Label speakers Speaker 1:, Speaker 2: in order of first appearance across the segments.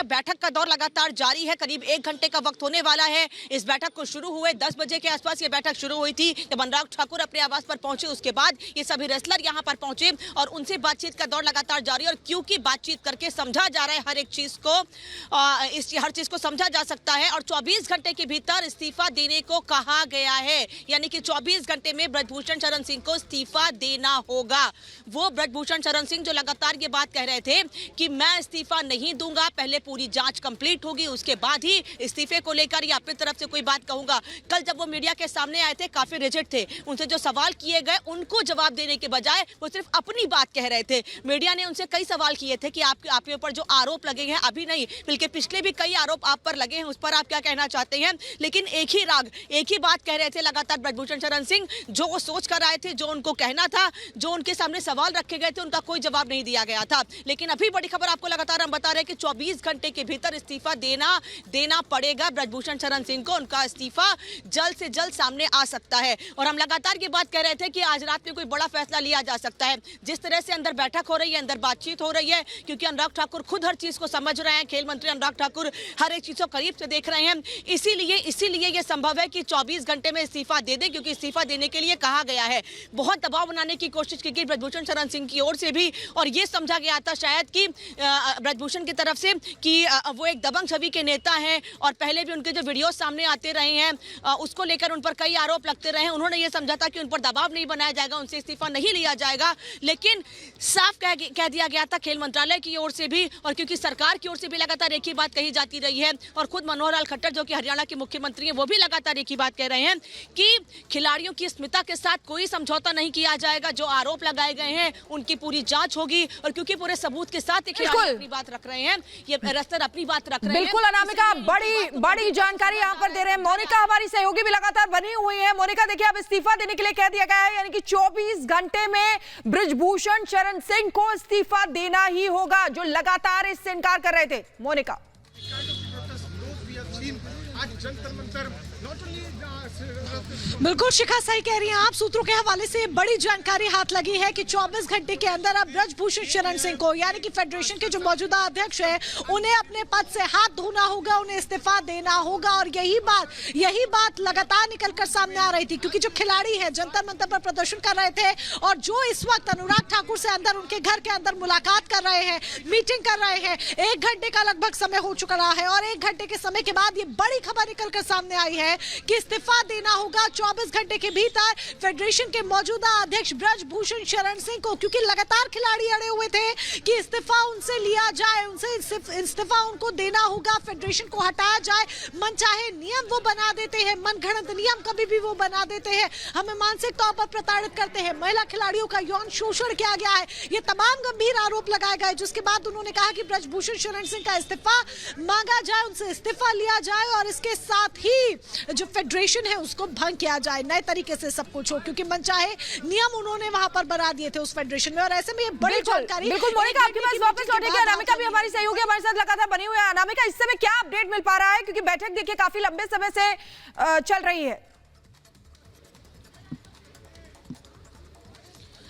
Speaker 1: बैठक का दौर लगातार जारी है। करीब 1 घंटे का वक्त होने वाला है। इस बैठक को शुरू हुए 10 बजे के आसपास ये बैठक शुरू हुई थी। जब अनुराग ठाकुर अपने आवास पर पहुंचे उसके बाद ये सभी रेसलर यहां पर पहुंचे और उनसे बातचीत का दौर लगातार जारी है। और क्योंकि बातचीत करके समझा जा रहा है हर एक चीज को, हर चीज को समझा जा सकता है और 24 घंटे के भीतर इस्तीफा देने को कहा गया है। यानी कि 24 घंटे में ब्रजभूषण शरण सिंह को इस्तीफा देना होगा। वो ब्रजभूषण शरण सिंह जो लगातार ये बात कह रहे थे कि मैं इस्तीफा नहीं दूंगा, पहले पूरी जांच कंप्लीट होगी उसके बाद ही इस्तीफे को लेकर या अपनी तरफ से कोई बात कहूंगा। कल जब वो मीडिया के सामने आए थे काफी रिजिड थे। उनसे जो सवाल किए गए उनको जवाब देने के बजाय वो सिर्फ अपनी बात कह रहे थे। मीडिया ने उनसे कई सवाल किए थे कि आपके ऊपर जो आरोप लगे हैं, अभी नहीं बल्कि पिछले भी कई आरोप आप पर लगे हैं, उस पर आप क्या कहना चाहते हैं। लेकिन एक ही राग, एक ही बात कह रहे थे लगातार ब्रजभूषण शरण सिंह। जो वो सोच कर आए थे, जो उनको कहना था, जो उनके सामने सवाल रखे गए थे, उनका कोई जवाब नहीं दिया गया था। लेकिन अभी बड़ी खबर आपको लगातार हम बता रहे हैं कि 24 घंटे के भीतर इस्तीफा देना पड़ेगा ब्रजभूषण शरण सिंह को। उनका इस्तीफा जल्द से जल्द सामने आ सकता है। और हम लगातार ये बात कह रहे थे कि आज रात में कोई बड़ा फैसला लिया जा सकता है। जिस तरह से अंदर बैठक हो रही है, अंदर बातचीत हो रही है, क्योंकि अनुराग ठाकुर खुद हर चीज को समझ रहे हैं। खेल मंत्री अनुराग ठाकुर हर एक चीज को करीब से देख रहे हैं। इसीलिए यह संभव है कि 24 घंटे में इस्तीफा दे दें, क्योंकि इस्तीफा देने के लिए कहा गया है। बहुत दबाव बनाने की कोशिश की गई ब्रजभूषण शरण सिंह की ओर से भी, और यह समझा गया था शायद कि ब्रजभूषण की तरफ से कि वो एक दबंग छवि के नेता हैं और पहले भी उनके जो वीडियो सामने आते रहे हैं उसको लेकर उन पर कई आरोप लगते रहे हैं। उन्होंने ये समझा था कि उन पर दबाव नहीं बनाया जाएगा, उनसे इस्तीफा नहीं लिया जाएगा। लेकिन साफ कह दिया गया था खेल मंत्रालय की ओर से भी, और क्योंकि सरकार की ओर से भी लगातार एक ही बात कही जाती रही है, और खुद मनोहर लाल खट्टर जो कि हरियाणा के मुख्यमंत्री हैं वो भी लगातार एक ही बात कह रहे हैं कि खिलाड़ियों की अस्मिता के साथ कोई समझौता नहीं किया जाएगा। जो आरोप लगाए गए हैं उनकी पूरी जांच होगी। और क्योंकि पूरे सबूत के साथ अपनी बात रख रहे हैं, ये रेसलर अपनी बात रख रहे हैं।
Speaker 2: बिल्कुल अनामिका, बड़ी जानकारी यहाँ पर दे रहे हैं। मोनिका हमारी सहयोगी भी लगातार बनी हुई है। मोनिका देखिए, अब इस्तीफा देने के लिए कह दिया गया है, यानी कि 24 घंटे में ब्रजभूषण शरण सिंह को इस्तीफा देना ही होगा, जो लगातार इससे इनकार कर रहे थे। मोनिका,
Speaker 3: बिल्कुल शिखा, सही कह रही हैं आप। सूत्रों के हवाले से बड़ी जानकारी हाथ लगी है कि 24 घंटे के अंदर अब ब्रजभूषण शरण सिंह को, यानी कि फेडरेशन के जो मौजूदा अध्यक्ष हैं, उन्हें अपने पद से हाथ धोना होगा, उन्हें इस्तीफा देना होगा। और यही बात लगातार निकलकर सामने आ रही थी, क्योंकि जो खिलाड़ी हैं जंतर मंतर पर प्रदर्शन कर रहे थे और जो इस वक्त अनुराग ठाकुर से अंदर उनके घर के अंदर मुलाकात कर रहे हैं, मीटिंग कर रहे हैं, 1 घंटे का लगभग समय हो चुका है और 1 घंटे के समय के बाद ये बड़ी खबर निकलकर सामने आई है कि इस्तीफा देना होगा 24 घंटे के भीतर फेडरेशन के मौजूदा अध्यक्ष ब्रजभूषण शरण सिंह को। क्योंकि लगातार खिलाड़ी अड़े हुए थे कि इस्तीफा उनसे लिया जाए, उनसे इस्तीफा उनको देना होगा, फेडरेशन को हटाया जाए। मनचाहे नियम वो बना देते हैं, मनगढ़ंत नियम कभी भी वो बना देते हैं, हमें मानसिक तौर पर प्रताड़ित करते हैं, महिला खिलाड़ियों का यौन शोषण किया गया है। ये तमाम गंभीर आरोप लगाए गए, जिसके बाद उन्होंने कहा कि ब्रजभूषण शरण सिंह का इस्तीफा मांगा जाए, उनसे इस्तीफा लिया जाए और इसके साथ ही जो फेडरेशन है उसको भंग किया जाए, नए तरीके से सब कुछ हो। क्योंकि मनचाहे नियम उन्होंने वहां पर बना दिए थे उस फेडरेशन में। और ऐसे में ये बड़ी जानकारी।
Speaker 2: बिल्कुल मोनिका, आपके पास वापस लौटेंगे। अनामिका भी हमारी सहयोगी हमारे साथ लगातार बनी हुई है। अनामिका, इस समय क्या अपडेट मिल पा रहा है, क्योंकि बैठक देखिए काफी लंबे समय से चल रही है।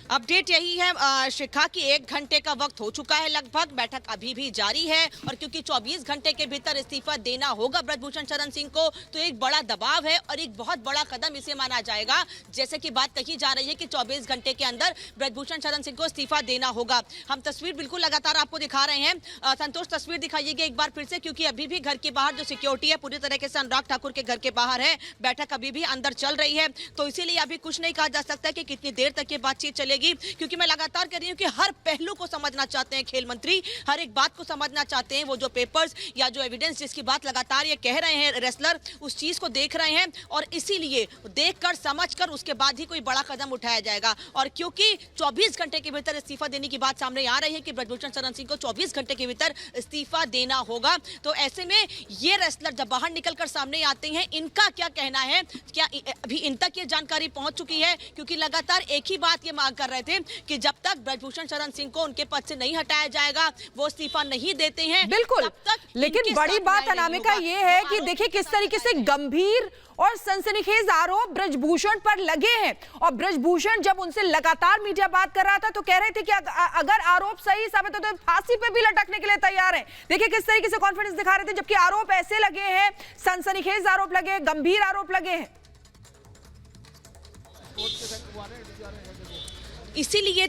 Speaker 1: अपडेट यही है शिखा कि 1 घंटे का वक्त हो चुका है लगभग, बैठक अभी भी जारी है। और क्योंकि 24 घंटे के भीतर इस्तीफा देना होगा ब्रजभूषण शरण सिंह को, तो एक बड़ा दबाव है और एक बहुत बड़ा कदम इसे माना जाएगा। जैसे कि बात कही जा रही है कि 24 घंटे के अंदर ब्रजभूषण शरण सिंह को इस्तीफा देना होगा। हम तस्वीर बिल्कुल लगातार आपको दिखा रहे हैं। संतोष, तस्वीर दिखाइएगा एक बार फिर से, क्योंकि अभी भी घर के बाहर जो सिक्योरिटी है पूरी तरीके से अनुराग ठाकुर के घर के बाहर है। बैठक अभी भी अंदर चल रही है, तो इसीलिए अभी कुछ नहीं कहा जा सकता कि कितनी देर तक ये बातचीत चलेगी। क्योंकि मैं लगातार कह रही हूं कि हर पहलू को समझना चाहते हैं खेल मंत्री, हर एक बात को समझना चाहते हैं। वो जो पेपर्स या जो एविडेंस जिसकी बात लगातार ये कह रहे हैं रेसलर, उस चीज को देख रहे हैं और इसीलिए देखकर समझकर उसके बाद ही कोई बड़ा कदम उठाया जाएगा। और क्योंकि 24 घंटे के भीतर इस्तीफा देने की बात सामने आ रही है कि ब्रजभूषण शरण सिंह को 24 घंटे के भीतर इस्तीफा देना होगा, तो ऐसे में ये रेसलर जब बाहर निकलकर सामने आते हैं, इनका क्या कहना है, क्या अभी इन तक ये जानकारी पहुंच चुकी है? क्योंकि लगातार एक ही बात ये मांग कर कर रहे थे कि जब तक ब्रजभूषण शरण सिंह को उनके पद से नहीं हटाया जाएगा, वो इस्तीफा नहीं देते हैं,
Speaker 2: बिल्कुल।
Speaker 1: तब तक
Speaker 2: लेकिन बड़ी बात अनामिका ये है कि देखिए किस तरीके से गंभीर और सनसनीखेज आरोप ब्रजभूषण पर लगे हैं। और ब्रजभूषण जब उनसे लगातार मीडिया बात कर रहा था तो कह रहे थे कि अगर आरोप सही साबित हो तो फांसी पे भी लटकने के लिए तैयार हैं। देखिए किस तरीके से कॉन्फिडेंस दिखा रहे थे, जबकि आरोप ऐसे लगे हैं, सनसनीखेज आरोप लगे, गंभीर आरोप लगे हैं।
Speaker 1: इसीलिए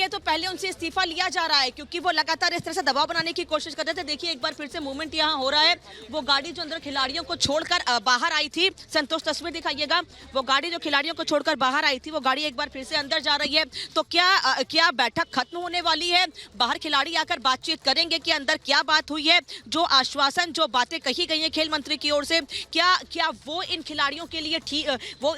Speaker 1: तो पहले उनसे इस्तीफा लिया जा रहा है, क्योंकि वो लगातार इस तरह से दबाव बनाने की कोशिश कर रहे थे। देखिए एक बार फिर से मूवमेंट यहाँ हो रहा है। वो गाड़ी जो अंदर खिलाड़ियों को छोड़कर बाहर आई थी, संतोष तस्वीर दिखाइएगा, वो गाड़ी जो खिलाड़ियों को छोड़कर बाहर आई थी वो गाड़ी एक बार फिर से अंदर जा रही है। तो क्या बैठक खत्म होने वाली है? बाहर खिलाड़ी आकर बातचीत करेंगे कि अंदर क्या बात हुई है, जो आश्वासन, जो बातें कही गई है खेल मंत्री की ओर से, क्या वो इन खिलाड़ियों के लिए ठीक, वो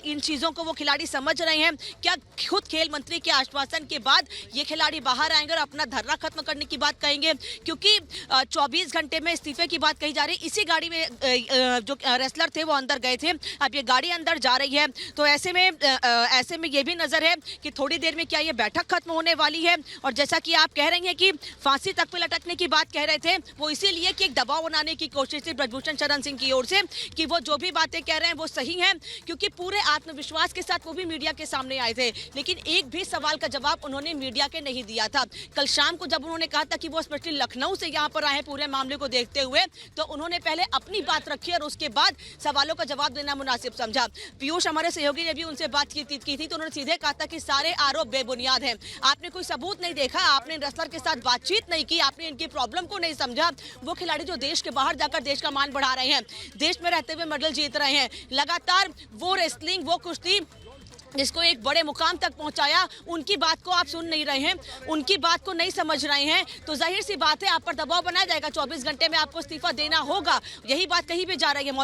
Speaker 1: इन चीजों को वो खिलाड़ी समझ रहे हैं? क्या खुद खेल मंत्री के आश्वासन के बाद ये खिलाड़ी बाहर आएंगे और अपना धरना खत्म करने की बात कहेंगे? क्योंकि 24 घंटे में इस्तीफे की बात कही जा रही है। इसी गाड़ी में जो रेसलर थे वो अंदर गए थे, अब ये गाड़ी अंदर जा रही है। तो ऐसे में ये भी नजर है कि थोड़ी देर में क्या ये बैठक खत्म होने वाली है। और जैसा कि आप कह रही हैं कि फांसी तक पे लटकने की बात कह रहे थे, वो इसीलिए कि एक दबाव बनाने की कोशिश थी ब्रजभूषण शरण सिंह की ओर से कि वो जो भी बातें कह रहे हैं वो सही है, क्योंकि पूरे आत्मविश्वास के साथ वो भी मीडिया के सामने आए थे। लेकिन एक भी सवाल का जवाब उन्होंने मीडिया के नहीं दिया था। कल शाम को जब उन्होंने कहा था कि वो स्पेशली लखनऊ से यहाँ पर आए पूरे मामले को देखते हुए, तो उन्होंने पहले अपनी बात रखी और उसके बाद सवालों का जवाब देना मुनासिब समझा। पीयूष हमारे सहयोगी ने भी उनसे बात की थी, तो उन्होंने सीधे कहा था कि सारे आरोप बेबुनियाद हैं। आपने कोई सबूत नहीं देखा, आपने रेसलर के साथ बातचीत नहीं की, आपने इनकी प्रॉब्लम को नहीं समझा। वो खिलाड़ी जो देश के बाहर जाकर देश का मान बढ़ा रहे हैं, देश में रहते हुए मेडल जीत रहे हैं, लगातार वो रेसलिंग, वो कुश्ती जिसको एक बड़े मुकाम तक पहुंचाया, उनकी बात को आप सुन नहीं रहे हैं, उनकी बात को नहीं समझ रहे हैं, तो जाहिर सी बात है आप पर दबाव बनाया जाएगा। 24 घंटे में आपको इस्तीफा देना होगा, यही बात कहीं भी जा रही है।